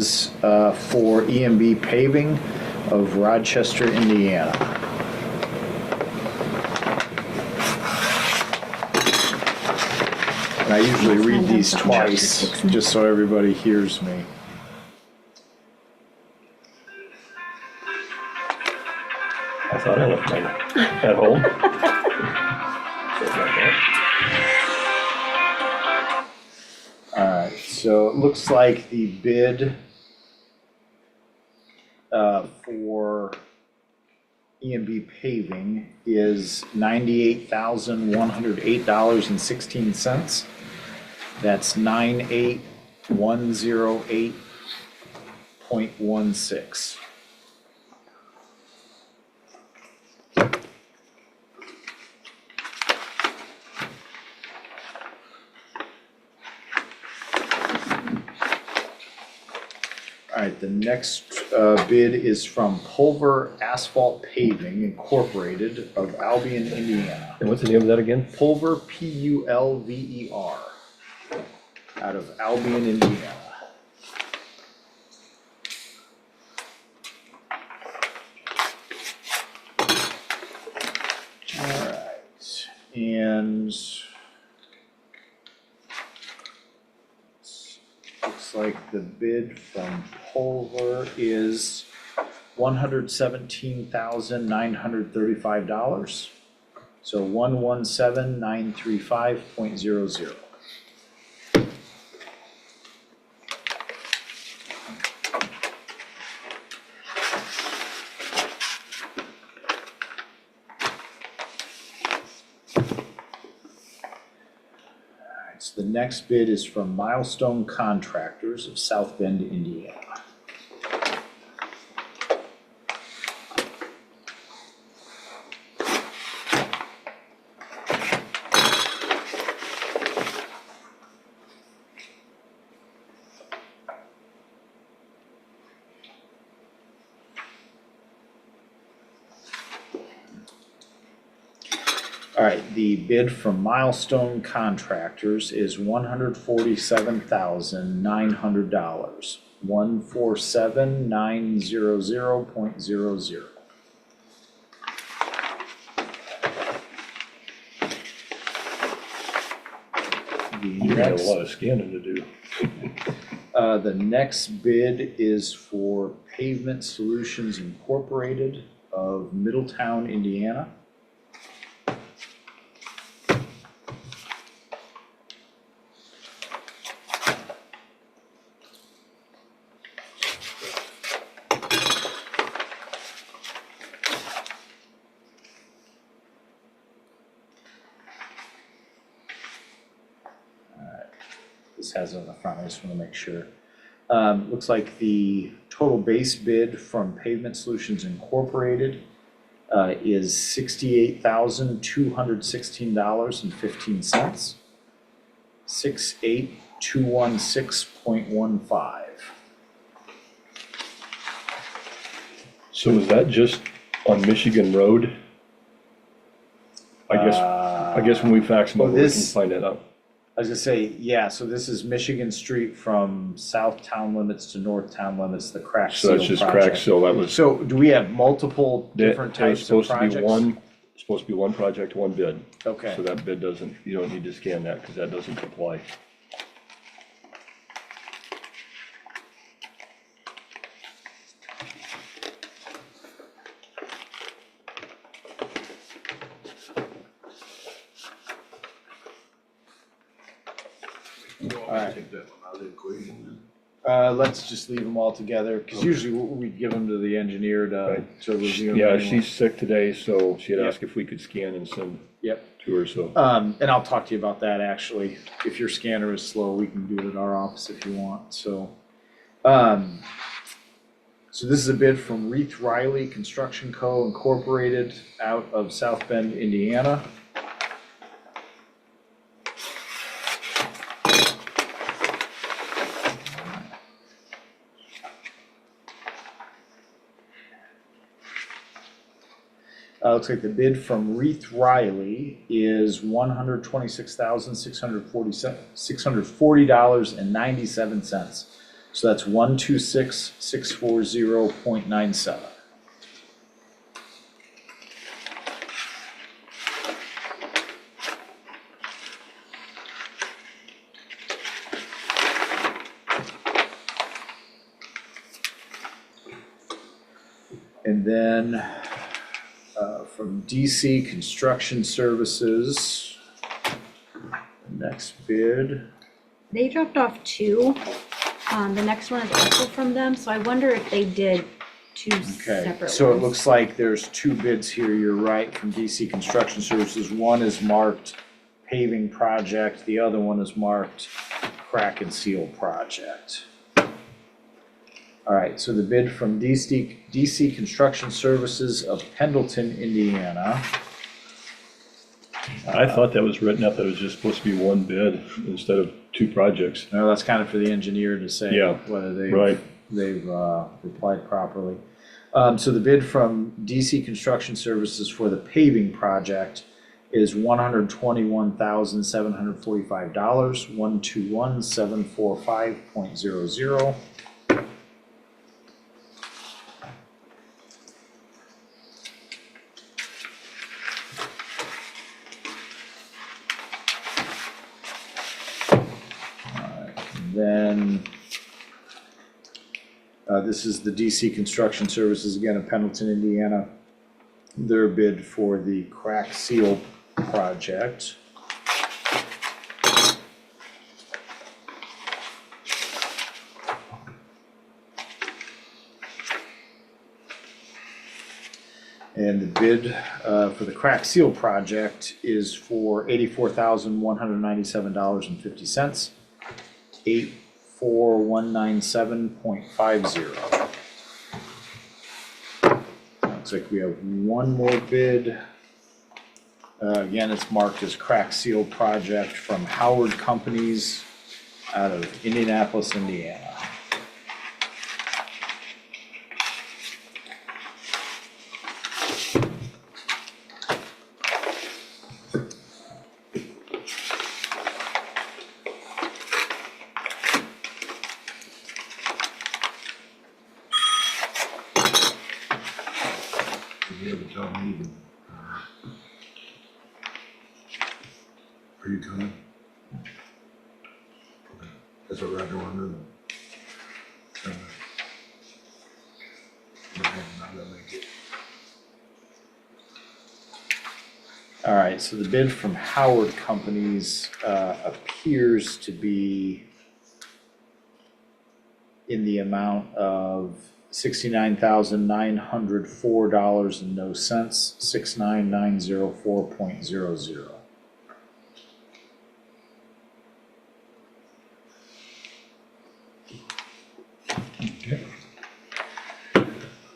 is for EMB Paving of Rochester, Indiana. And I usually read these twice, just so everybody hears me. I thought I left mine at home. All right, so it looks like the bid for EMB paving is $98,108.16. That's 98108.16. All right, the next bid is from Pulver Asphalt Paving Incorporated of Albion, Indiana. And what's the name of that again? Pulver, Pulver, out of Albion, Indiana. All right, and looks like the bid from Pulver is $117,935. So 117,935.00. So the next bid is from Milestone Contractors of South Bend, Indiana. All right, the bid from Milestone Contractors is $147,900. 147,900.00. You got a lot of scanning to do. The next bid is for Pavement Solutions Incorporated of Middletown, Indiana. This has it on the front, I just want to make sure. Looks like the total base bid from Pavement Solutions Incorporated is $68,216.15. 68216.15. So is that just on Michigan Road? I guess when we fax them over, we can find that out. I was gonna say, yeah, so this is Michigan Street from south town limits to north town limits, the crack seal So that's just project. crack seal, that was. So do we have multiple different That was types of supposed to be projects? supposed to be one project, one bid. Okay, So that bid doesn't, you don't need to scan that because that doesn't apply. alright. Take that one out of the equation. Let's just leave them all together, cause usually we give them to the engineer to review them. Yeah, anyway. she's sick today, so she had Yep. asked if we could scan and send Yep, to her, so. and I'll talk to you about that actually. If your scanner is slow, we can do it at our office if you want, so. So this is a bid from Reith Riley Construction Co. Incorporated out of South Bend, Indiana. Looks like the bid from Reith Riley is $126,640.97. So that's 126,640.97. And then from DC Construction Services, the next bid. They dropped off two. The next one is also from them, so I wonder if they did two Okay, separate so it ones. looks like there's two bids here, you're right, from DC Construction Services. One is marked paving project, the other one is marked crack and seal project. All right, so the bid from DC Construction Services of Pendleton, Indiana. I thought that was written up, that it was just supposed to be one bid instead of two projects. No, that's kind of for the engineer to say Yeah, whether right. they've replied properly. So the bid from DC Construction Services for the paving project is $121,745, 121,745.00. Then this is the DC Construction Services, again, of Pendleton, Indiana. Their bid for the crack seal project. And the bid for the crack seal project is for $84,197.50. 84197.50. Looks like we have one more bid. Again, it's marked as crack seal project from Howard Companies out of Indianapolis, Indiana. Are you coming? Okay, that's what Roger wanted. Okay, I'm not gonna make it. All right, so the bid from Howard Companies appears to be in the amount of $69,904 and no cents, 69904.00.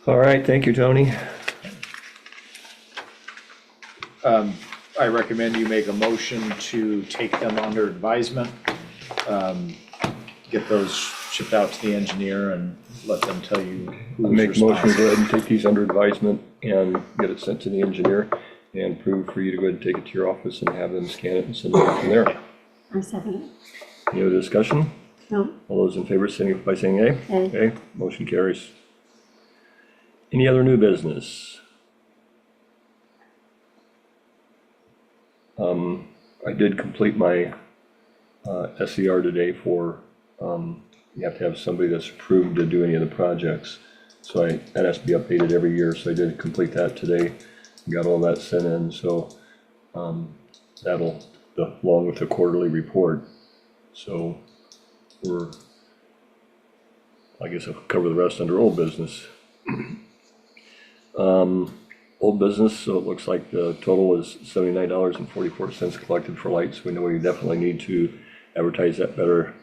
All right, thank you, Tony. I recommend you make a motion to take them under advisement. Get those shipped out to the engineer and let them tell you I'll who's make a motion to responsible. go ahead and take these under advisement and get it sent to the engineer and prove for you to go ahead and take it to your office and have them scan it and send it out from there. I second it. Any other discussion? No, All those in favor, signify by saying aye. Aye. Aye, motion carries. Any other new business? I did complete my SER today for, you have to have somebody that's approved to do any of the projects. So that has to be updated every year, so I did complete that today, got all that sent in, so that'll, along with the quarterly report. So I guess I'll cover the rest under old business. Old business, so it looks like the total is $79.44 collected for lights. We know we definitely need to advertise that better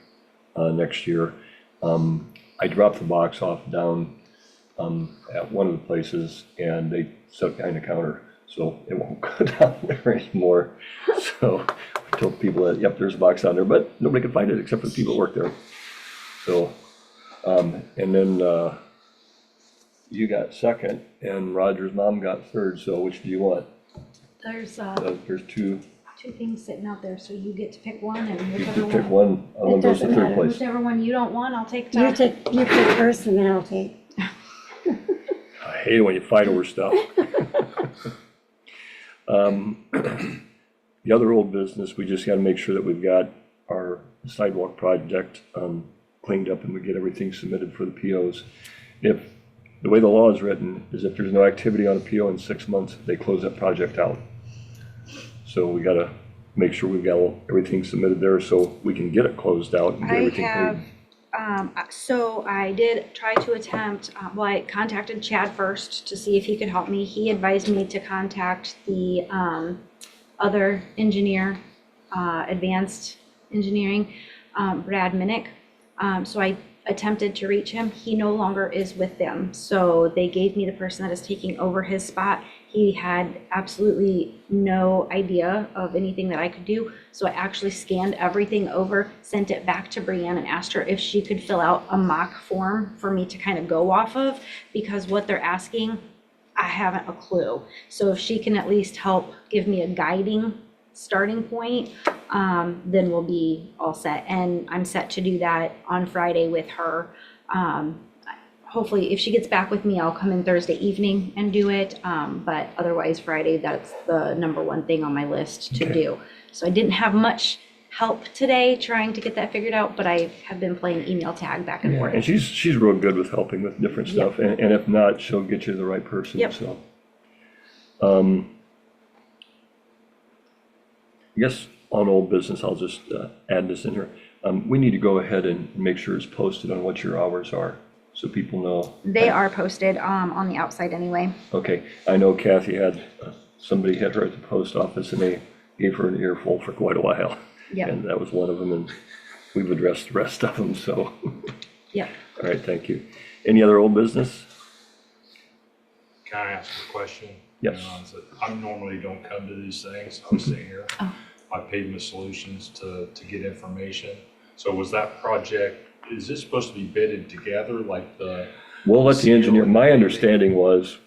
next year. I dropped the box off down at one of the places and they set it behind the counter, so it won't go down there anymore. So I told people that, yep, there's a box down there, but nobody could find it except for the people that work there. So, and then you got second and Roger's mom got third, so which do you want? There's There's two 2 things sitting out there, so you get to pick one and whichever Pick one. one, I want to go to doesn't third matter. place. Whichever one you don't want, I'll take You top. pick first and then I'll take. I hate it when you fight over stuff. The other old business, we just gotta make sure that we've got our sidewalk project cleaned up and we get everything submitted for the POs. If, the way the law is written is if there's no activity on a PO in 6 months, they close that project out. So we gotta make sure we've got everything submitted there so we can get it closed out and get I everything have, paid. so I did try to attempt, well, I contacted Chad first to see if he could help me. He advised me to contact the other engineer, advanced engineering, Brad Minnick. So I attempted to reach him. He no longer is with them. So they gave me the person that is taking over his spot. He had absolutely no idea of anything that I could do. So I actually scanned everything over, sent it back to Brianne and asked her if she could fill out a mock form for me to kind of go off of, because what they're asking, I haven't a clue. So if she can at least help give me a guiding starting point, then we'll be all set. And I'm set to do that on Friday with her. Hopefully, if she gets back with me, I'll come in Thursday evening and do it. But otherwise, Friday, that's the number one thing on my list to do. So I didn't have much help today trying to get that figured out, but I have been playing email tag back and Yeah, forth. and she's real good with helping with different stuff, and if not, she'll get you the right person, Yep. so. I guess on old business, I'll just add this in here. We need to go ahead and make sure it's posted on what your hours are, so people know. They are posted on the outside anyway. Okay, I know Kathy had, somebody hit her at the post office and they gave her an earful for quite a while. Yep. And that was one of them, and we've addressed the rest of them, so. Yep. All right, thank you. Any other old business? Can I ask a question? Yes. I normally don't come to these things, I'm sitting here. Oh. I Pavement Solutions to get information. So was that project, is this supposed to be bidded together like the, We'll let the engineer, my understanding was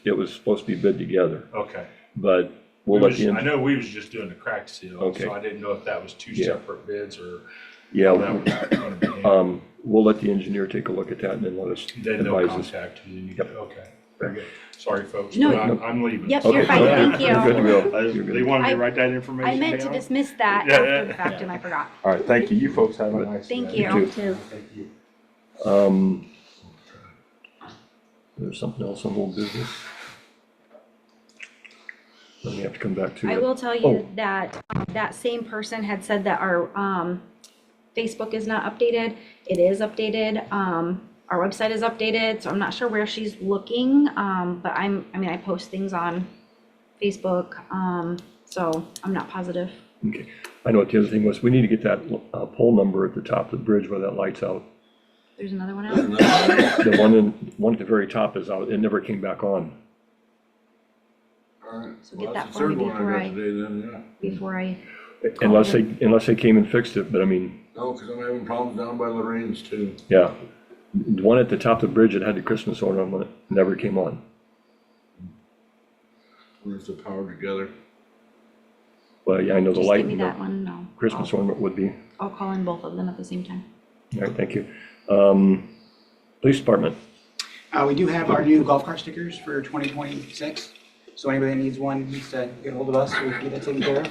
it was supposed to be bid together, okay. but we'll let the, I know we was just doing the crack seal, Okay. so I didn't know if that was two Yeah. separate bids or. yeah, how that was gonna be handled. we'll let the engineer take a look at that and then let us Then they'll advise us. contact you. Yep. Okay, very good. Sorry, folks, No, but I'm leaving. Yep, Okay, you're fine, thank you. You're good to go. I- You're good. They wanted me I- to write that information I meant to down? dismiss that Yeah, after yeah. the fact and I forgot. All right, thank you. You folks have a nice day. Thank You you. too. Thank you. There's something else on old business. Let me have to come back to I it. will tell Oh. you that that same person had said that our Facebook is not updated. It is updated. Our website is updated, so I'm not sure where she's looking. But I mean, I post things on Facebook, so I'm not positive. Okay, I know what the other thing was, we need to get that pole number at the top of the bridge where that light's out. There's another one out. The one at the very top is out, it never came back on. All right. So get Well, that that's the for me third one before got I- today then, yeah. Before I, Unless they came and fixed it, but I mean, No, because I'm having problems down by Lorraine's too. yeah. The one at the top of the bridge that had the Christmas ornament on it never came on. Where's the power together? Well, yeah, I know the just light give me and that the one, no. Christmas ornament would be. I'll call in both of them at the same time. All right, thank you. Police department, We do have our new golf cart stickers for 2026. So anybody that needs one needs to get a hold of us so we can get that taken care of.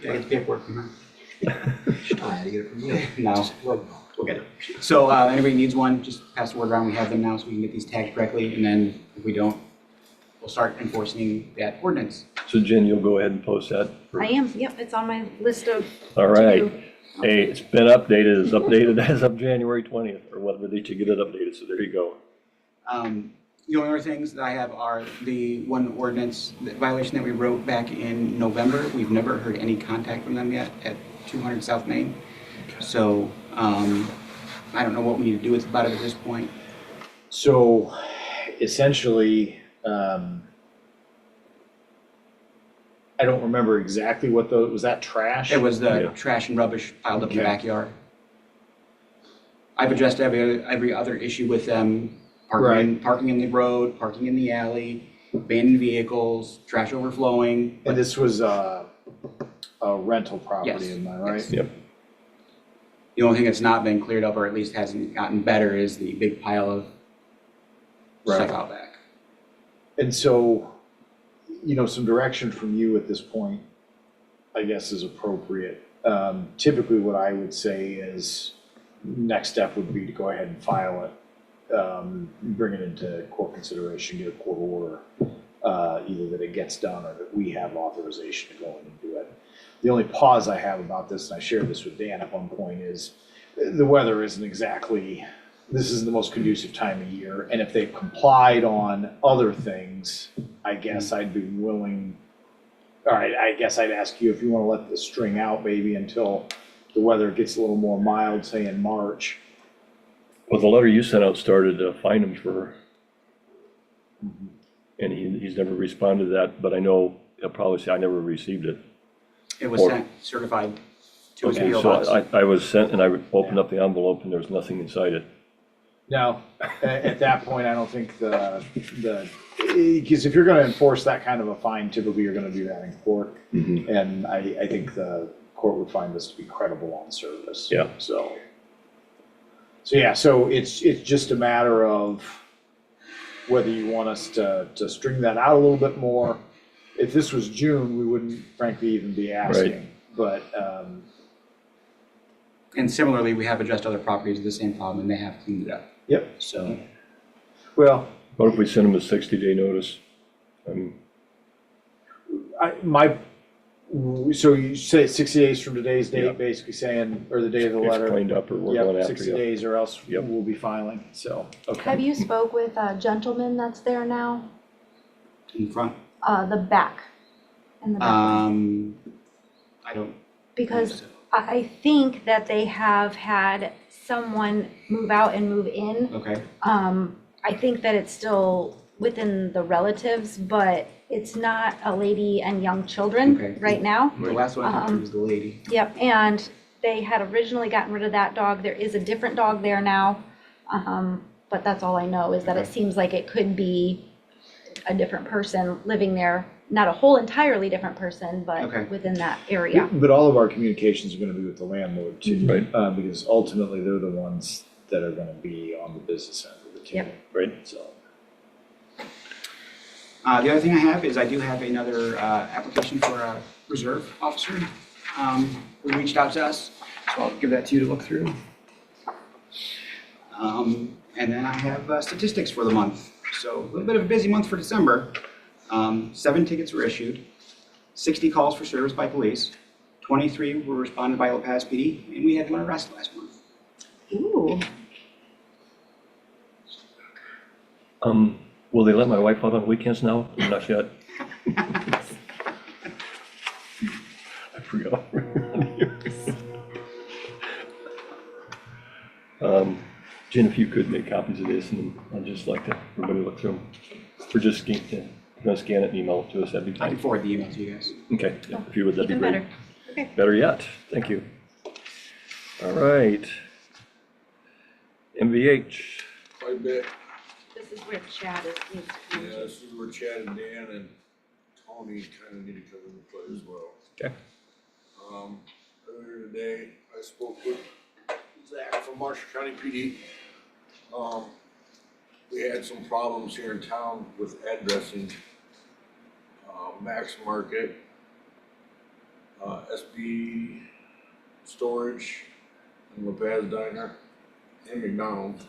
Gotta get the paperwork from her. I had to get it from you. No, we'll get it. So anybody needs one, just pass the word around. We have them now so we can get these tagged correctly. And then if we don't, we'll start enforcing that ordinance. so Jen, you'll go ahead and post that? for- I am, yep, it's on my list of All to right. do. Hey, it's been updated, it's updated as of January 20th, or whatever, did you get it updated, so there you go. The only other things that I have are the one ordinance violation that we wrote back in November. We've never heard any contact from them yet at 200 South Main. So I don't know what we need to do about it at this point. So essentially, I don't remember exactly what was that trash? It was the Yeah. trash and rubbish piled up in the Okay. backyard. I've addressed every other issue with them, parking in the road, parking in the alley, abandoned vehicles, trash overflowing. And this was, a rental property, Yes, am I right? yes. Yep. The only thing that's not been cleared up, or at least hasn't gotten better, is the big pile of stuff Right. out back. And so, some direction from you at this point, I guess, is appropriate. Typically, what I would say is, next step would be to go ahead and file it, bring it into court consideration, get a court order, either that it gets done or that we have authorization to go in and do it. The only pause I have about this, and I shared this with Dan at one point, is the weather isn't exactly, this isn't the most conducive time of year. And if they've complied on other things, I guess I'd be willing, all right, I guess I'd ask you if you want to let this string out maybe until the weather gets a little more mild, say in March. Well, the letter you sent out started to fine him for, and he's never responded to that, but I know he'll probably say, I never received it. It was Or- sent certified to his Okay, PO so box. I was sent and I opened up the envelope and there was nothing inside it. Now, at that point, I don't think because if you're gonna enforce that kind of a fine, typically you're gonna do that in court. And I think the court would find this to be credible on service. Yeah. So yeah, so it's just a matter of whether you want us to string that out a little bit more. If this was June, we wouldn't frankly even be asking, but, And similarly, we have addressed other properties with the same problem, and they have cleaned it up. yep, So, well, What if we send him a 60-day notice? so you say 60 days from today's Yeah. date, basically saying, or the day of the It's letter? cleaned up or we're going Yep, after 60 you. days or else Yep. we'll be filing, so, okay. Have you spoke with a gentleman that's there now? in front, The back, in the back? I don't. Because I think that they have had someone move out and move in. Okay, I think that it's still within the relatives, but it's not a lady and young children Okay. right now. the last one I talked to was the lady. Yep, and they had originally gotten rid of that dog. There is a different dog there now. But that's all I know, is that it Okay. seems like it could be a different person living there. Not a whole entirely different person, Okay. but within that area. But all of our communications are gonna be with the landlord too. Right. Because ultimately, they're the ones that are gonna be on the business end of the team. Yep. Right. So, The other thing I have is I do have another application for a reserve officer. Who reached out to us, so I'll give that to you to look through. And then I have statistics for the month. So a little bit of a busy month for December. 7 tickets were issued, 60 calls for service by police, 23 were responded by LaPaz PD, and we had 1 arrest last month. Ooh, Will they let my wife out on weekends now? Not yet. I forgot. Jen, if you could make copies of this, and I'd just like to, everybody look through them. Or just scan it and email it to us, that'd be I can fine. forward the email to you guys. Okay, yeah, if you would, that'd be even great. better. Okay. Better yet, thank you. All right. MVH, Quite a bit. This is where Chad is, needs to come. Yeah, this is where Chad and Dan and Tony kind of need to come into play as well. okay, Earlier today, I spoke with Zach from Marshall County PD. We had some problems here in town with addressing, Max Market, SB Storage, and LaPaz Diner, and McDonald's.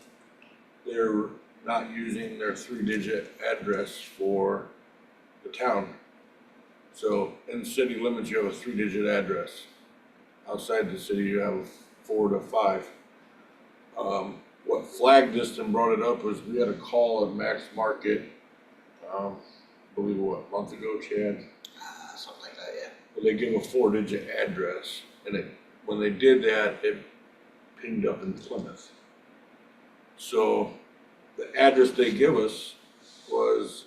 They're not using their 3-digit address for the town. So in the city limits, you have a 3-digit address. Outside the city, you have 4 to 5. What flagged this and brought it up was we had a call at Max Market, I believe what, a month ago, Chad? Something like that, yeah. But they give a 4-digit address, and when they did that, it pinged up in Plymouth. So the address they give us was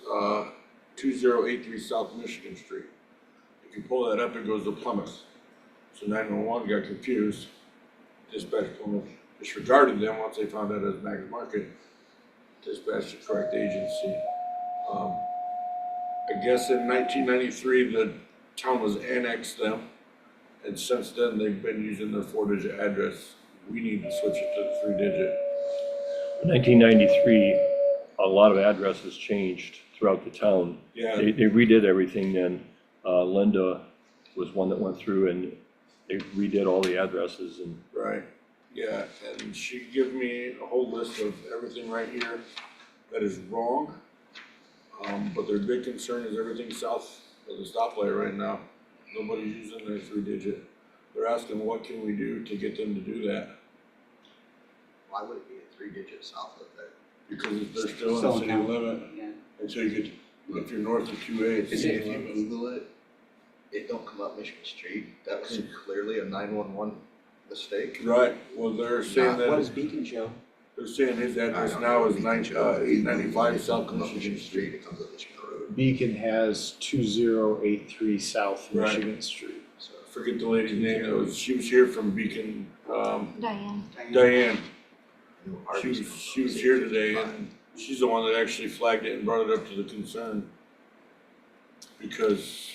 2083 South Michigan Street. If you pull that up, it goes to Plymouth. So 911 got confused. Dispatch Plymouth disregarded them once they found out it was Max Market. Dispatched the correct agency. I guess in 1993, the town was annexed them. And since then, they've been using their 4-digit address. We need to switch it to the 3-digit. 1993, a lot of addresses changed throughout the town. Yeah, They redid everything then. Linda was one that went through and they redid all the addresses and right, yeah, and she gave me a whole list of everything right here that is wrong. But their big concern is everything south of the stoplight right now. Nobody's using their 3-digit. They're asking what can we do to get them to do that? Why would it be a 3-digit south of there? Because they're still in Still the in city town. limit, Yeah. and so you could, if you're north of 2A, it's See, city if you limit. Google it, it don't come up Michigan Street. That was clearly a 911 mistake. Right, well, they're saying What does that, Beacon show? they're saying his address I don't now know, is Beacon shows it 895 don't South come up Michigan Street. It comes up Michigan Road. Beacon has 2083 South Right. Michigan Street. So I forget the lady's name, she was here from Beacon, Diane. Diane. you know, She Arby's was here today, and she's the one that actually flagged it and brought it up to the concern. Because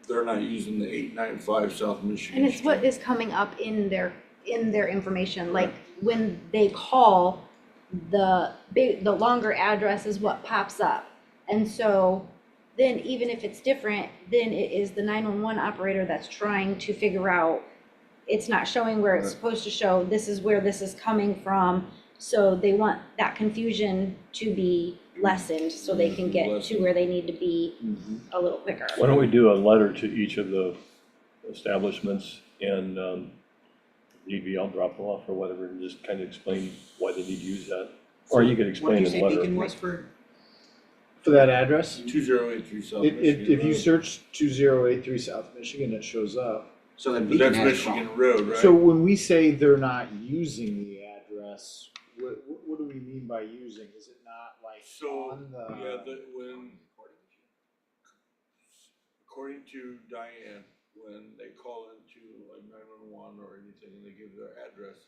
they're not using the 895 South Michigan And it's Street. what is coming up in their information, like when they call, the longer address is what pops up. And so then even if it's different, then it is the 911 operator that's trying to figure out, it's not showing where it's Right. supposed to show, this is where this is coming from. So they want that confusion to be lessened so they can get to Lessened. where they need to be Mm-hmm. a little quicker. why don't we do a letter to each of the establishments and need be, I'll drop them off or whatever and just kind of explain why they need to use that. Or you could What explain did in you a say Beacon letter. was for? For that address, 2083 South Michigan if you Road. search 2083 South Michigan, it shows up. So then But Beacon that's has it wrong. Michigan Road, right? So when we say they're not using the address, what do we mean by using? Is it not like So, on the? yeah, according to Diane, when they call into like 911 or anything and they give their address,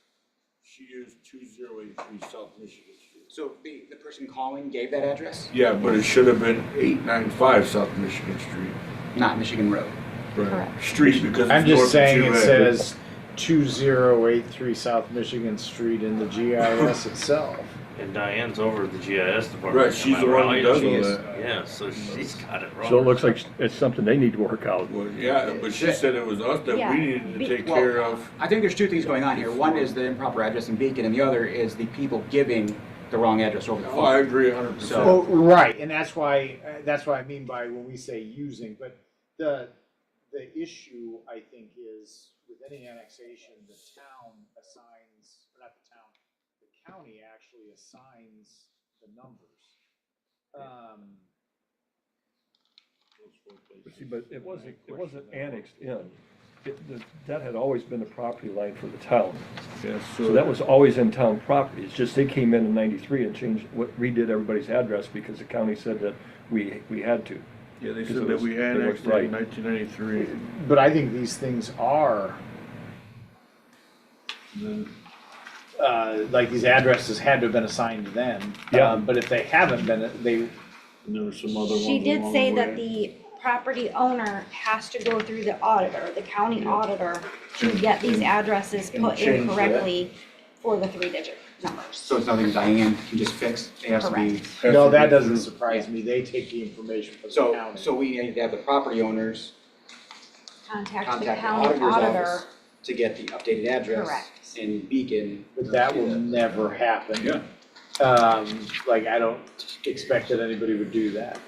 she used 2083 South Michigan Street. So the person calling gave that address, Yeah, but it should have been 895 South Michigan Street. not Michigan Road. Correct. Street because I'm it's north just of saying it 2A. says 2083 South Michigan Street in the GIS itself. And Diane's over the GIS department. Right, she's the one who does all that. Yeah, so she's got it wrong. So it looks like it's something they need to work out. Well, yeah, but she said it was us that Yeah. we needed to take Well, care of. I think there's two things going on here. One is the improper address in Beacon, and the other is the people giving the wrong address over the Oh, I phone. agree 100%. So- Well, right, and that's why I mean by when we say using, but the issue, I think, is with any annexation, the town assigns, or not the town, the county actually assigns the numbers. See, but it wasn't annexed in. That had always been the property line for the town. Yeah, So that was always in town property. It's just they came in 93 and changed, redid everybody's address because the county said that we had to. Yeah, they Because said it that was- we they weren't annexed it right. in 1993. But I think these things are, like these addresses had to have been assigned then. Yeah. But if they haven't been, And there were some other ones She did along say the that way. the property owner has to go through the auditor, the county auditor, to get these addresses And put change in that. correctly for the 3-digit numbers. So it's nothing Diane can just fix. It has to be. Has no, to that be doesn't through- surprise me. They take the information from the So, county. so we need to have the property owners Contact the contact the county auditor's auditor. office to get the updated address Correct. in Beacon. But that will never happen. Yeah. Like, I don't expect that anybody would do that.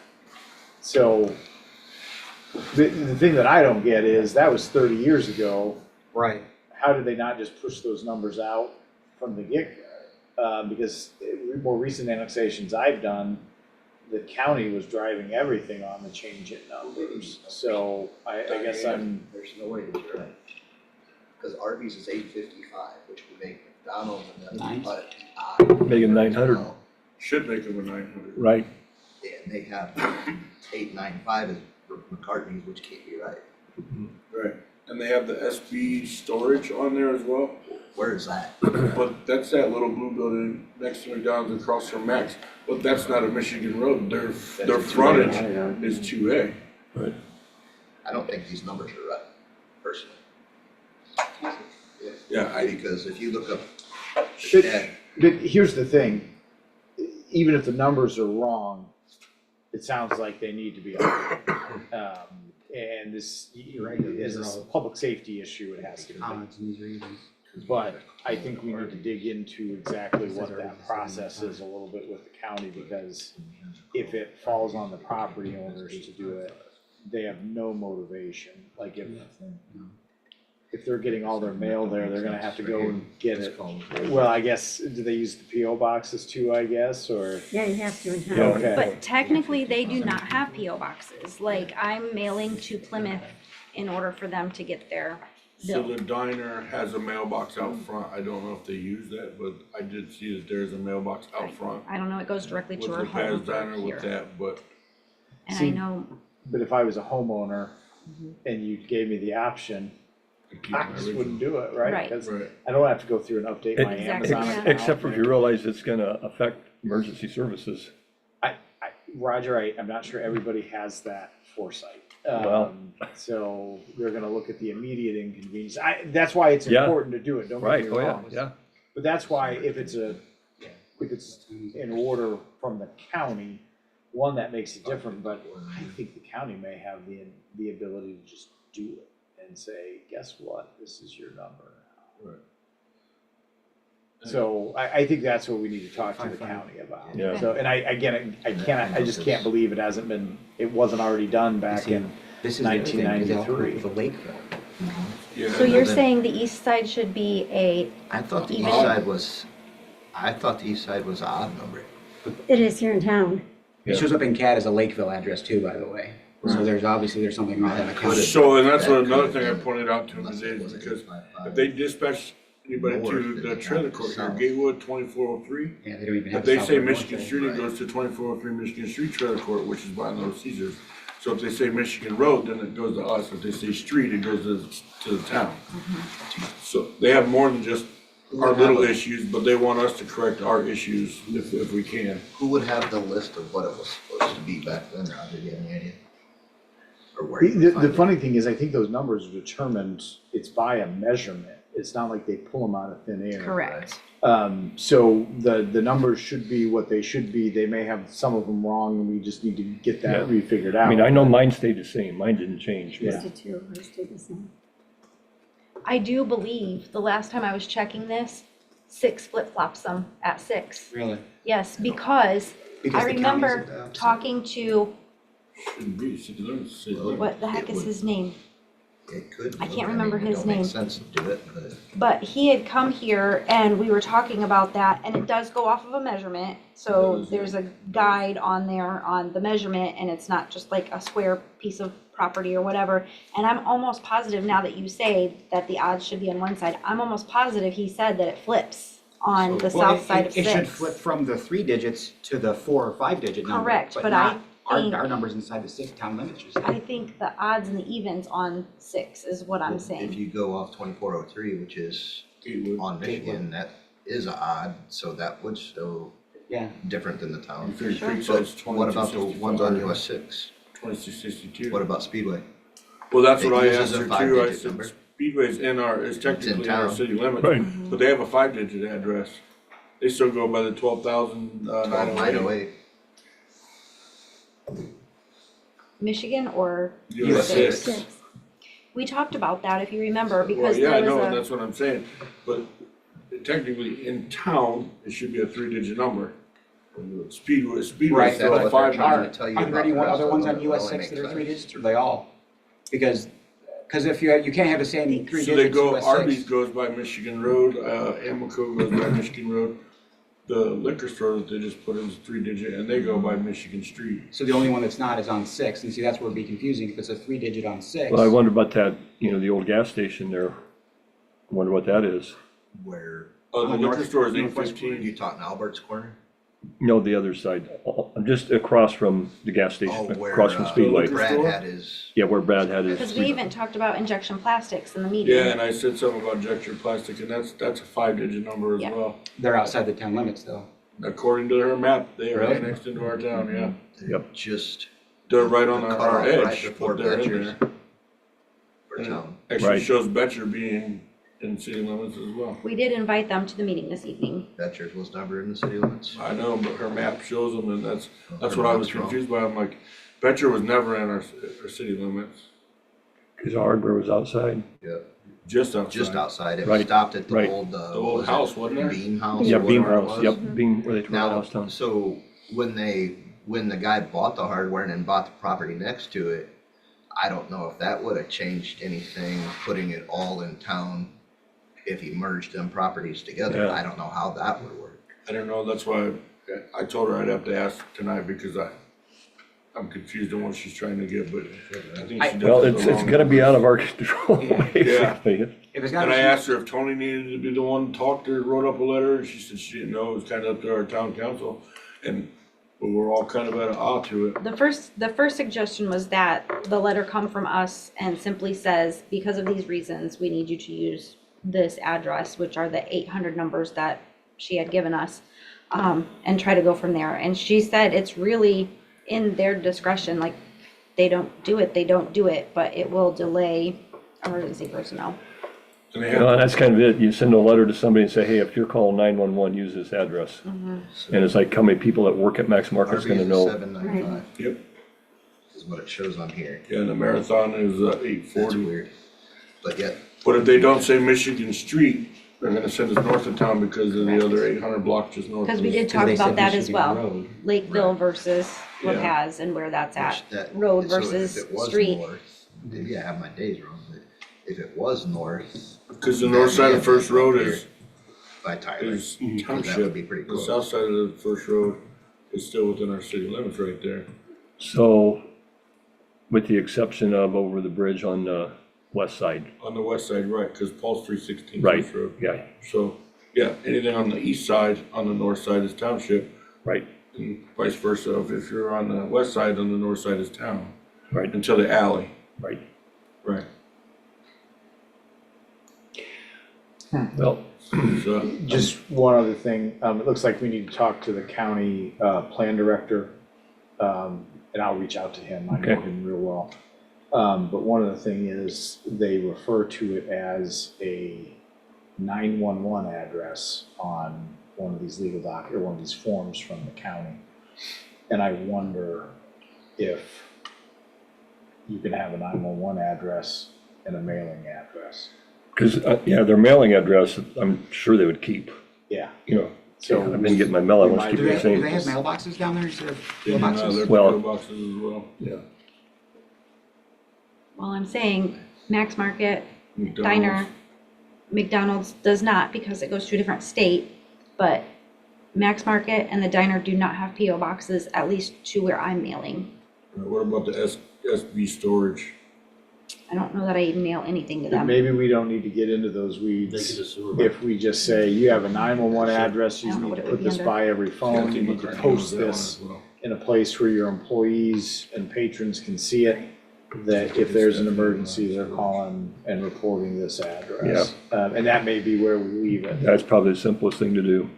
So, the thing that I don't get is, that was 30 years ago. Right. How did they not just push those numbers out from the get-go? Because more recent annexations I've done, the county was driving everything on the change in numbers. So, I guess There's no way to do it. Because Arby's is 855, which would make McDonald's and Nine. then, but. Make it 900. Should make them a 900. Right. And they have 895 as McCartney's, which can't be right. Right. And they have the SB storage on there as well. Where is that? But that's that little blue building next to McDonald's across from Max. But that's not a Michigan road. Their frontage is 2A. Right. I don't think these numbers are right, personally. Yeah, Because if you look up But, shed, but here's the thing, even if the numbers are wrong, it sounds like they need to be updated. And this, You're right, these as are a all- public safety issue, it has to be. Odds and these reasons. But I think we need to dig into exactly what that process is a little bit with the county, because if it falls on the property owners to do it, they have no motivation. Like if they're getting all their mail there, they're gonna have to go and get it. Well, I guess, do they use the PO boxes too, I guess, or? Yeah, you have to in town. Yeah. Okay. But technically, they do not have PO boxes. Like, I'm mailing to Plymouth in order for them to get their so bill. the diner has a mailbox out front. I don't know if they use that, but I did see that there's a mailbox out front. I don't know, it goes directly With to her home LaPaz Diner here. with that, but And I See, know, But if I was a homeowner and you gave me the option, I keep I my just original. wouldn't do it, right? Right. Because Right. I don't have to go through and update my Exactly. Amazon Yeah. account. Except for if you realize it's gonna affect emergency services. Roger, I'm not sure everybody has that foresight. Well- So they're gonna look at the immediate inconvenience. That's why it's Yeah. important to do it, don't get Right, me oh yeah, wrong. yeah. But that's why if it's in order from the county, one, that makes it different, but I think the county may have the ability to just do it and say, guess what, this is your number. Right. So I think that's what we need to talk to the county about. Yeah. So, and I just can't believe it wasn't already done back in, This is the other thing, because they all 1993. with the Lakeville. Yeah, so and you're then- saying the east side should be I thought the east Even- side was, I thought the east side was an odd number. It is here in town. It shows up in CAD as a Lakeville address too, by the way. So there's something wrong with that account. So, and that's That what another could've thing I been- pointed out to them unless today it is was because 855. if they dispatch anybody North, to then the they trailer have court here, south. Gatewood 2403, Yeah, they don't even have. if the they south say or north Michigan side. Street, it Right. goes to 2403 Michigan Street Trailer Court, which is behind Little Caesars. So if they say Michigan Road, then it goes to us. If they say street, it goes to the town. So they have more than just our little issues, but they want us to correct our issues if we can. Who would have the list of what it was supposed to be back then, Roger, do you have any idea? Or where you would The find it? funny thing is, I think those numbers are determined, it's by a measurement. It's not like they pull them out of thin air. correct. So the numbers should be what they should be. They may have some of them wrong, and we just need to get that refigured out. I mean, I know mine stayed the same, mine didn't change, Yeah. but Used to, I stayed the same. I do believe the last time I was checking this, 6 flip-flops them at 6. Really? Yes, because Because I the county's remember at the- talking to, Shouldn't be city limits, city limits. what the heck is his name? It could. I be. can't remember mean, his It don't name. make sense to do it, but But he had come here and we were talking about that, and it does go off of a measurement. So there's a guide on there on the measurement, and it's not just like a square piece of property or whatever. And I'm almost positive, now that you say that the odds should be on one side, I'm almost positive he said that it flips on the Well, south side of It 6. should flip from the 3 digits to the 4 or 5 digit number. Correct, but I not think- our numbers inside the 6 town limits. I think the odds and the evens on 6 is what I'm if saying. you go off 2403, which is Gatewood. on Michigan, that is odd, so that would show Yeah. different than the town. Fair Sure. Creek But says what about the ones on 2265, US 6? 2662. What about Speedway? Well, that's It what I uses asked a her too. I five-digit said number. Speedway's is technically in our town. city limits, Right. but they have a 5-digit address. They still go by the 12,908. 908. Michigan or US Six. 6. we talked about that, if you remember, Well, because yeah, I there know, and was that's what I'm saying, but technically in town, it should be a 3-digit number. Speedway's Right, still that's a what they're 5 trying digit. to tell you Are there about any the rest other of ones them, on it US only 6 that makes are 3 sense. digits, or they all? Because if you can't have the same 3 So they digits go, US Arby's 6. goes by Michigan Road, Amoco goes by Michigan Road. The liquor store that they just put in is 3-digit, and they go by Michigan Street. So the only one that's not is on 6, and see, that's where it'd be confusing, if it's a 3 digit on 6. well, I wonder about that, the old gas station there. I wonder what that is. Where, The On the liquor north- store is northwest 815. you talking Albert's Corner? No, the other side, just across from the gas Oh, station, where, across from Speedway. liquor Brad store? had his, Yeah, where Brad had his. because we even talked about injection plastics in the meeting. Yeah, and I said something about injection plastic, and that's a 5-digit number as Yeah. well. They're outside the town limits, though. According to her map, they are Really? annexed into our town, yeah. just They're right on the our cutoff right edge, before but they're in Betcher's. there. for town. Actually Right. shows Betcher being in city limits as well. We did invite them to the meeting this evening. Betcher's was never in the city limits. I know, but her map shows them, and that's Her what I was map's wrong. confused by. I'm like, Betcher was never in our city limits, Because hardware was outside. Yep, just outside. just outside. It Right, stopped at the right. old, The what old was house, it? wasn't there? Beam house. Yeah, or Beam whatever it House, was. yep, Beam, where they tore the Now, house down. so when the guy bought the hardware and then bought the property next to it, I don't know if that would have changed anything, putting it all in town if he merged them properties together. Yeah. I don't know how that would work. I don't know, that's why I told her I'd have to ask tonight because I'm confused on what she's trying to get, but I think she does. Well, have it's the wrong gonna be out of numbers. our control, Yeah. basically. If it's And got, I asked her if Tony needed to be the one to talk to her, wrote up a letter, and she said she didn't know, it was kind of up to our town council. But we're all kind of at an awe to it. The first suggestion was that the letter come from us and simply says, because of these reasons, we need you to use this address, which are the 800 numbers that she had given us, and try to go from there. And she said it's really in their discretion, like, they don't do it, but it will delay emergency personnel. And they You know, have, and that's kind of it. You send a letter to somebody and say, hey, if you're calling 911, use this address. And it's like, how many people that work at Max Market's RV gonna is know? 795 yep, is what it shows on here. yeah, and the marathon is eight That's forty. weird. But yet, But if they don't say Michigan Street, they're gonna send us north of town because of the other 800 blocks just north of Because us. we did talk they about said that as Michigan well. Road. Lakeville Right. versus Yeah. LaPaz and where that's at. which that. Road so versus if it was street. north, maybe I have my days wrong, but if it was north. Because the north side of First Road is By Tyler. is That would township. be pretty The close. south side of the First Road is still within our city limits right there. So, with the exception of over the bridge on the west side, On the west side, right, because Paul's 316 right, First Road. yeah, So, yeah, anything on the east side, on the north side is township, right, and vice versa. If you're on the west side, on the north side is town, right, until the alley, right. right? Well, So, Just one other thing, it looks like we need to talk to the county, plan director, and I'll reach out to him, I know Okay. him real well. But one of the thing is, they refer to it as a 911 address on one of these legal or one of these forms from the county. And I wonder if you can have a 911 address and a mailing address. because, yeah, their mailing address, I'm sure they would keep, Yeah, you know. So I've been getting my mail, I want to keep do it they, the do they same. have mailboxes down there instead of their mailboxes? Well- mailboxes as well. Yeah, Well, I'm saying Max Market, McDonald's. Diner, McDonald's does not because it goes to a different state, but Max Market and the diner do not have PO boxes, at least to where I'm mailing. What about the SB storage? I don't know that I even mail anything to them. maybe we don't need to get into those They weeds. get a sewer. If we just say, you have a 911 address, you I don't know need what to it would put be this under. by every phone, you need to post That one this as well. in a place where your employees and patrons can see it, that if there's an emergency, they're calling and reporting this address. And that may be where we leave it. that's probably the simplest thing to do.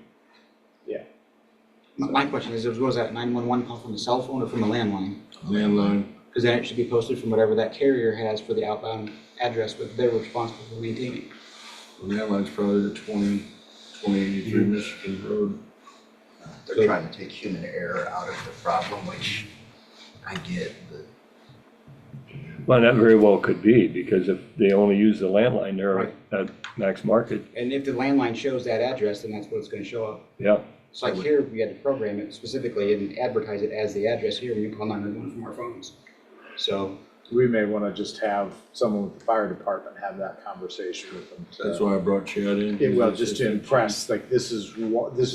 My question is, was that 911 call from the cell phone or from the landline? Landline. Because then it should be posted from whatever that carrier has for the outbound address, but they're responsible for maintaining. Landline's probably the 2083 Michigan Road. They're trying to take human error out of the problem, which I get, but Well, that very well could be, because if they only use the landline there Right. at Max Market, And if the landline shows that address, then that's what it's gonna show up. yeah, It's like here, we had to program it specifically and advertise it as the address here when you call 911 from our phones. So, We may want to just have someone with the fire department have that conversation with them. That's why I brought Chad in. Yeah, well, just to impress, like, this is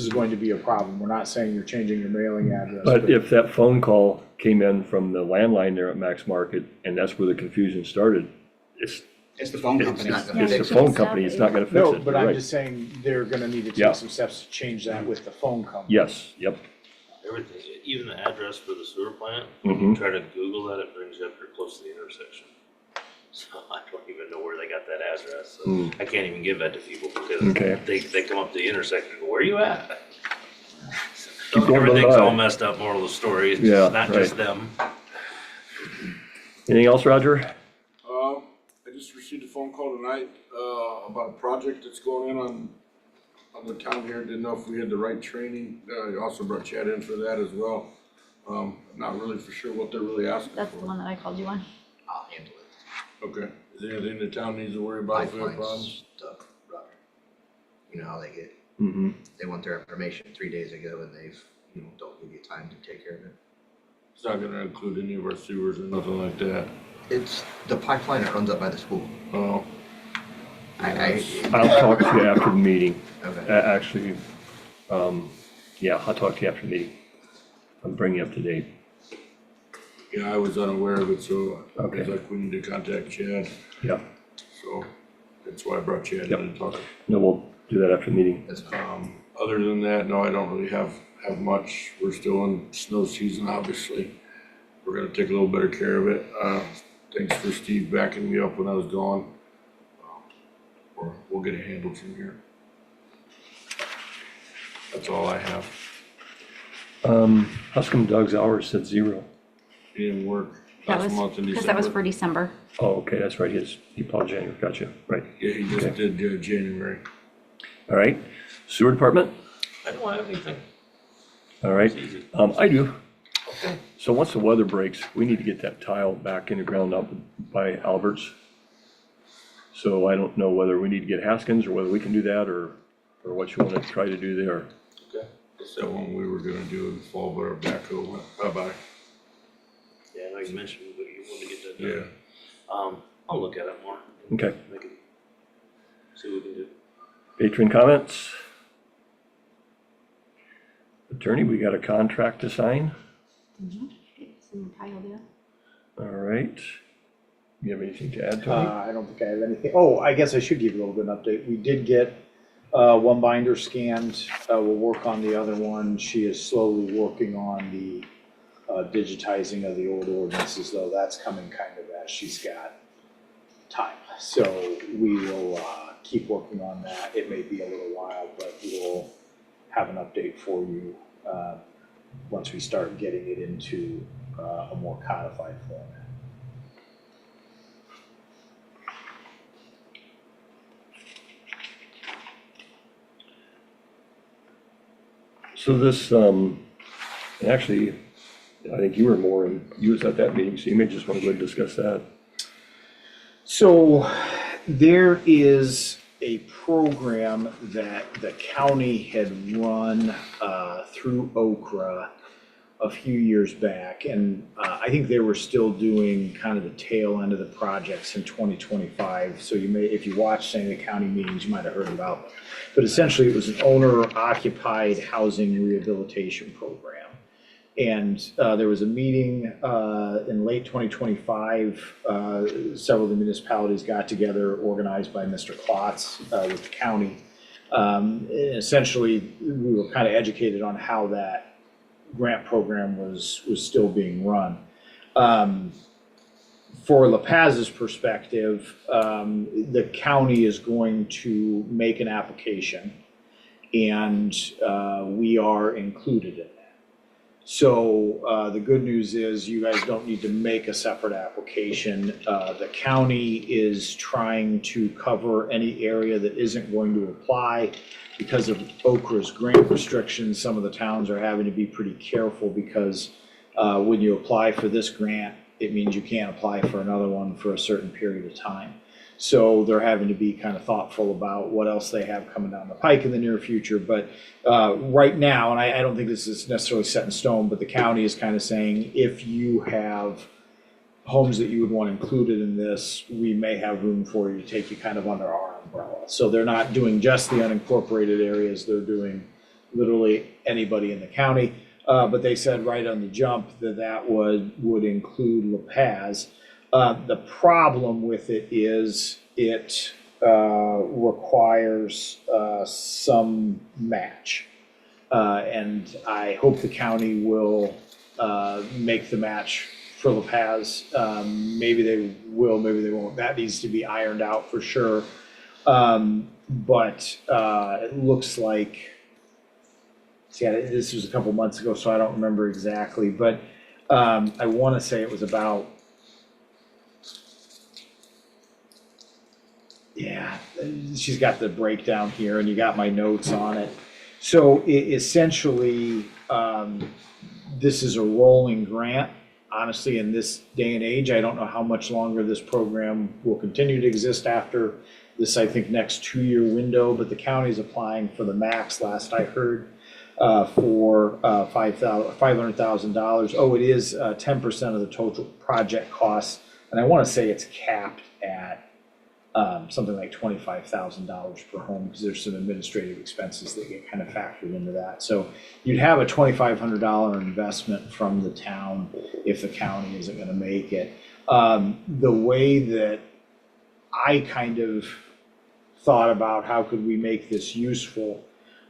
going to be a problem. We're not saying you're changing your mailing address. but if that phone call came in from the landline there at Max Market, and that's where the confusion started, it's it's the phone It's company. not gonna It's the fix it. phone company, it's not gonna fix No, it, but you're I'm right. just saying, they're gonna need to Yeah. take some steps to change that with the phone company. Yes, yep. Everything, even the address for the sewer plant, Mhm. try to Google that, it brings you up here close to the intersection. So I don't even know where they got that address, so Hmm. I can't even give that to people Okay. because they come up to the intersection and go, where are you at? Keep going Everything's by. all messed up, moral of the story, it's Yeah, not just them. Anything else, Roger? I just received a phone call tonight, about a project that's going in on the town here. Didn't know if we had the right training. I also brought Chad in for that as well. Not really for sure what they're really asking for. That's the one that I called you on. I'll handle it. Okay, is there anything the town needs to worry about if we have Pipeline problems? stuff, brother. You know how they get, Mm-hmm. they want their information 3 days ago and they've, don't give you time to take care of it. It's not gonna include any of our sewers or nothing like that. It's the pipeline that runs up by the school. Oh, I'll talk to you after the meeting. Okay. Actually, yeah, I'll talk to you after the meeting. I'll bring you up to date. yeah, I was unaware of it, so I was Okay. like, we need to contact Chad, Yeah, so that's why I brought Chad Yep. in to talk. no, we'll do that after the meeting. That's fine. Other than that, no, I don't really have much. We're still in snow season, obviously. We're gonna take a little better care of it. Thanks for Steve backing me up when I was gone. We'll get it handled from here. That's all I have. How come Doug's hours said 0? He didn't work That last was, month in because that was December. for December. Oh, okay, that's right, he plowed January, gotcha, right. Yeah, he just Okay. did January. All right, sewer department, I don't have anything. all right, It's easy. I do. Okay. So once the weather breaks, we need to get that tile back in the ground up by Albert's. So I don't know whether we need to get Haskins or whether we can do that or what you want to try to do there. Okay. That's that one we were gonna do in the fall, but our backhoe went bye-bye. Yeah, I know you mentioned, but you wanted to get that Yeah. done. I'll look at it more. Okay, Make it, see what we can do. patron comments? Attorney, we got a contract to sign, It's in the pile there. all right. You have anything to add, Tony? I don't think I have anything. Oh, I guess I should give you a little bit of an update. We did get one binder scanned. We'll work on the other one. She is slowly working on the digitizing of the old ordinances, though that's coming kind of as she's got time. So we will keep working on that. It may be a little while, but we'll have an update for you once we start getting it into a more codified format. So this, actually, I think you was at that meeting, so you may just want to go ahead and discuss that. So there is a program that the county had run through Okra a few years back. And I think they were still doing kind of the tail end of the projects in 2025. So you may, if you watched any of the county meetings, you might have heard about them. But essentially it was an owner-occupied housing rehabilitation program. And there was a meeting in late 2025. Several of the municipalities got together, organized by Mr. Klotz with the county. Essentially, we were kind of educated on how that grant program was still being run. For LaPaz's perspective, the county is going to make an application, and we are included in that. So the good news is you guys don't need to make a separate application. The county is trying to cover any area that isn't going to apply. Because of Okra's grant restrictions, some of the towns are having to be pretty careful because when you apply for this grant, it means you can't apply for another one for a certain period of time. So they're having to be kind of thoughtful about what else they have coming down the pike in the near future. But right now, and I don't think this is necessarily set in stone, but the county is kind of saying if you have homes that you would want included in this, we may have room for you to take you kind of under our umbrella. So they're not doing just the unincorporated areas, they're doing literally anybody in the county. But they said right on the jump that would include LaPaz. The problem with it is it requires some match. And I hope the county will make the match for LaPaz. Maybe they will, maybe they won't. That needs to be ironed out for sure. But it looks like, yeah, this was a couple months ago, so I don't remember exactly, but I want to say it was about Yeah, she's got the breakdown here and you got my notes on it. So essentially, this is a rolling grant. Honestly, in this day and age, I don't know how much longer this program will continue to exist after this, I think, next 2-year window, but the county's applying for the max, last I heard, for $500,000. Oh, it is 10% of the total project costs, and I want to say it's capped at something like $25,000 per home, because there's some administrative expenses that get kind of factored into that. So you'd have a $2,500 investment from the town if the county isn't going to make it. The way that I kind of thought about how could we make this useful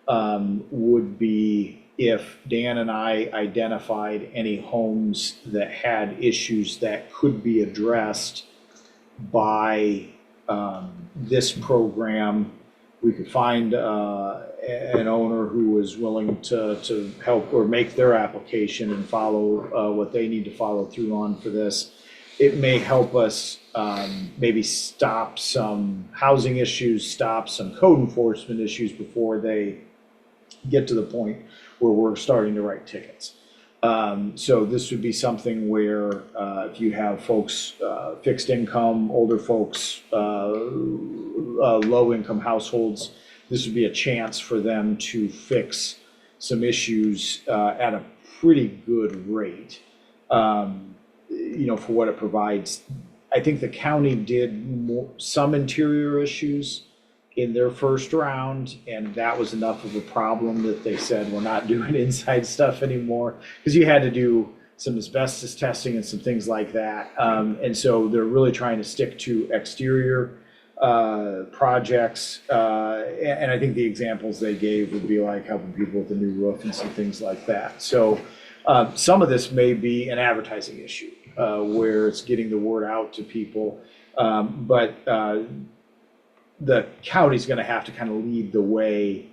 would be if Dan and I identified any homes that had issues that could be addressed by this program. We could find an owner who was willing to help or make their application and follow what they need to follow through on for this. It may help us maybe stop some housing issues, stop some code enforcement issues before they get to the point where we're starting to write tickets. So this would be something where if you have folks, fixed income, older folks, low income households, this would be a chance for them to fix some issues at a pretty good rate, for what it provides. I think the county did some interior issues in their first round, and that was enough of a problem that they said, we're not doing inside stuff anymore, because you had to do some asbestos testing and some things like that. And so they're really trying to stick to exterior projects. And I think the examples they gave would be like helping people with a new roof and some things like that. So some of this may be an advertising issue, where it's getting the word out to people. But the county's going to have to kind of lead the way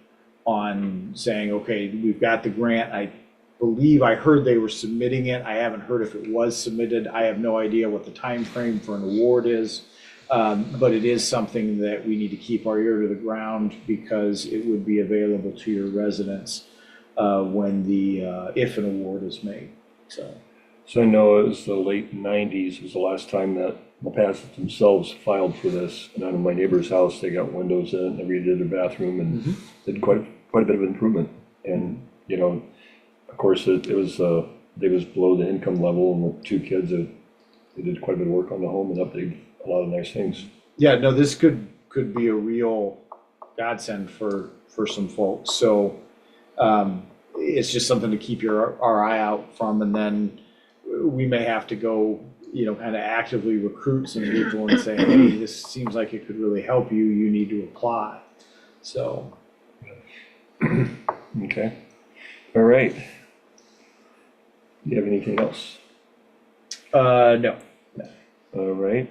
on saying, okay, we've got the grant. I believe I heard they were submitting it. I haven't heard if it was submitted. I have no idea what the time frame for an award is. But it is something that we need to keep our ear to the ground, because it would be available to your residents when if an award is made. So I know it was the late 90s was the last time that LaPaz themselves filed for this. And on my neighbor's house, they got windows in it and they redid their bathroom and did quite a bit of improvement. And, of course, it was, they was below the income level, and with 2 kids, they did quite a bit of work on the home and updated a lot of nice things. yeah, no, this could be a real godsend for some folks. So it's just something to keep our eye out from, and then we may have to go, kind of actively recruit some people and say, hey, this seems like it could really help you. You need to apply. So. Okay. All right. Do you have anything else? No. All right.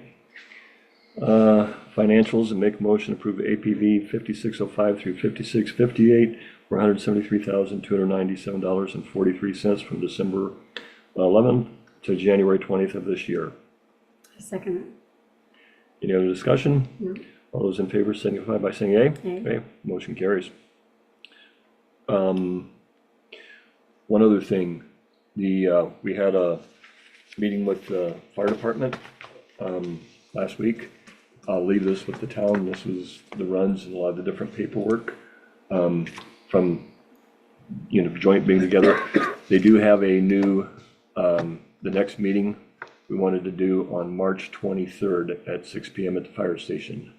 Financials, and make a motion to approve APV 5605 through 5658 for $173,297.43 from December 11th to January 20th of this year. I second it. Any other discussion? No. All those in favor signify by saying aye. Aye. Okay, motion carries. One other thing, we had a meeting with the fire department last week. I'll leave this with the town. This was the runs and a lot of the different paperwork from joint being together. They do have a new the next meeting we wanted to do on March 23rd at 6 p.m. at the fire station.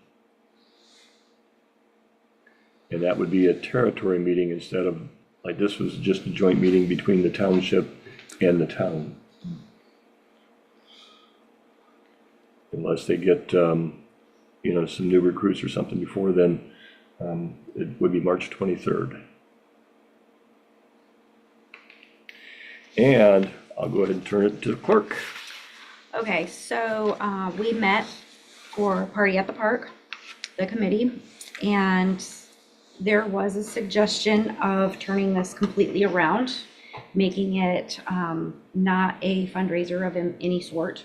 And that would be a territory meeting instead of, like, this was just a joint meeting between the township and the town. Unless they get, some new recruits or something before then, it would be March 23rd. And I'll go ahead and turn it to the clerk. Okay, so we met for a party at the park, the committee, and there was a suggestion of turning this completely around, making it not a fundraiser of any sort.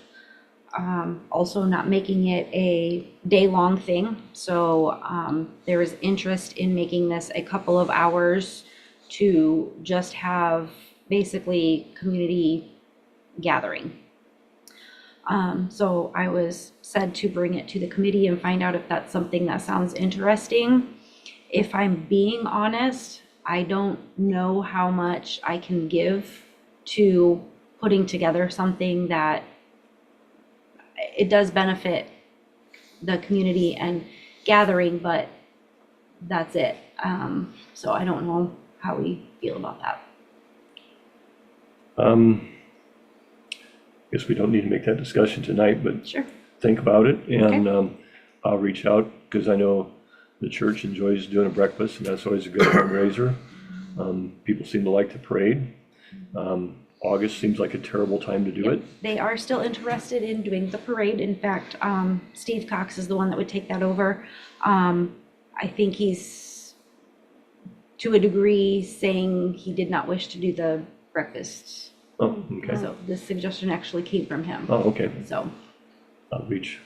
Also not making it a day-long thing. So there is interest in making this a couple of hours to just have basically community gathering. So I was said to bring it to the committee and find out if that's something that sounds interesting. If I'm being honest, I don't know how much I can give to putting together something that it does benefit the community and gathering, but that's it. So I don't know how we feel about that. Guess we don't need to make that discussion tonight, but Sure. think about it, and I'll reach out, because I know the church enjoys doing a breakfast, and that's always a good fundraiser. People seem to like the parade. August seems like a terrible time to do it. They are still interested in doing the parade. In fact, Steve Cox is the one that would take that over. I think he's, to a degree, saying he did not wish to do the breakfast. Oh, okay. So this suggestion actually came from him. Oh, okay. So, I'll reach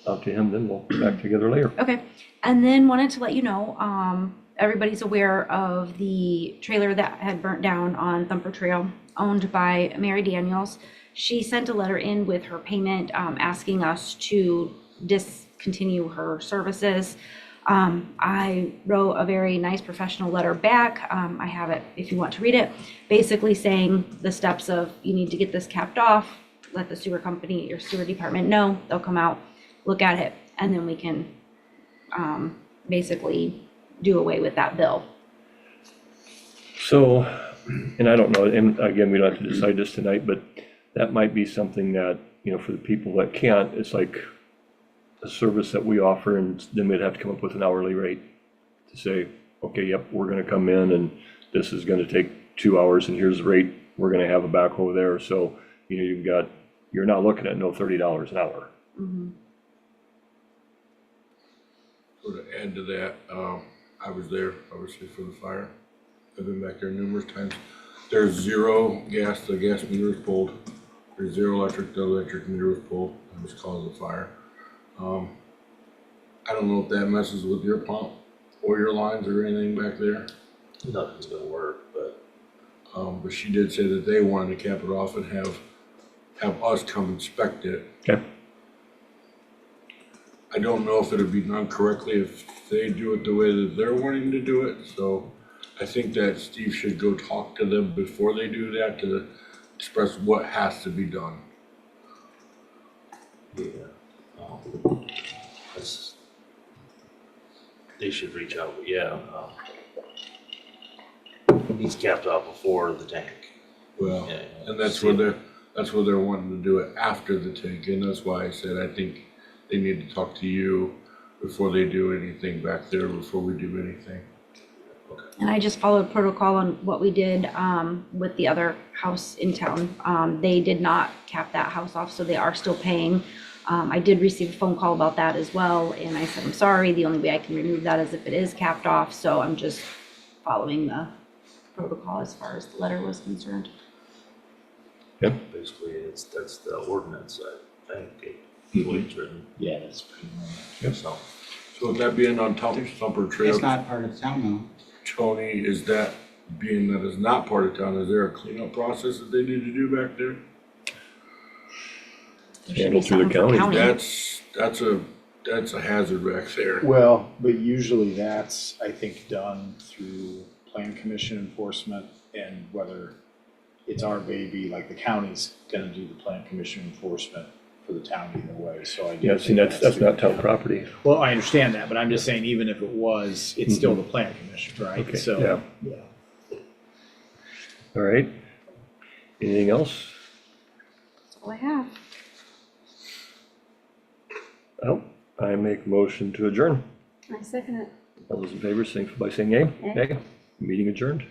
out to him, then we'll get back together later. okay. And then wanted to let you know, everybody's aware of the trailer that had burnt down on Thumper Trail, owned by Mary Daniels. She sent a letter in with her payment, asking us to discontinue her services. I wrote a very nice professional letter back. I have it if you want to read it, basically saying the steps of you need to get this capped off, let the sewer company, your sewer department know, they'll come out, look at it, and then we can basically do away with that bill. So, and I don't know, and again, we don't have to decide this tonight, but that might be something that, for the people that can't, it's like a service that we offer, and then we'd have to come up with an hourly rate to say, okay, yep, we're gonna come in and this is gonna take 2 hours and here's the rate, we're gonna have a backhoe there. So, you're not looking at no $30 an hour. Mm-hmm. So to add to that, I was there obviously for the fire. I've been back there numerous times. There's zero gas, the gas meter was pulled. There's zero electric, the electric meter was pulled. That was causing the fire. I don't know if that messes with your pump or your lines or anything back there. Nothing's gonna work, but But she did say that they wanted to cap it off and have us come inspect it. Okay. I don't know if it'll be done correctly if they do it the way that they're wanting to do it, so I think that Steve should go talk to them before they do that to express what has to be done. yeah. That's, they should reach out, but yeah. It needs capped off before the tank. Well, Yeah, and that's where they're wanting to do it after the tank, and that's why I said I think they need to talk to you before they do anything back there, before we do anything. And I just followed protocol on what we did with the other house in town. They did not cap that house off, so they are still paying. I did receive a phone call about that as well, and I said, I'm sorry, the only way I can remove that is if it is capped off, so I'm just following the protocol as far as the letter was concerned. Basically, that's the ordinance, I think, the way it's written. Yeah, that's pretty much. So, So with that being on Thumper Trail, It's not part of the town Tony, is that, being that it's not part of town, is there a cleanup process that they need to do back there? There should be Handled through the something for county. That's a hazard back there. Well, but usually that's, I think, done through plan commission enforcement, and whether it's our baby, like the county's gonna do the plan commission enforcement for the town either way, so I do Yeah, see, think that's not town yeah. property. Well, I understand that, but I'm just saying, even if it was, it's still the plan commission, right? Okay, So, yeah. All right. Anything else? That's all I have. Well, I make a motion to adjourn. I second it. All those in favor, signify by saying yea. Yea. Nay. Meeting adjourned.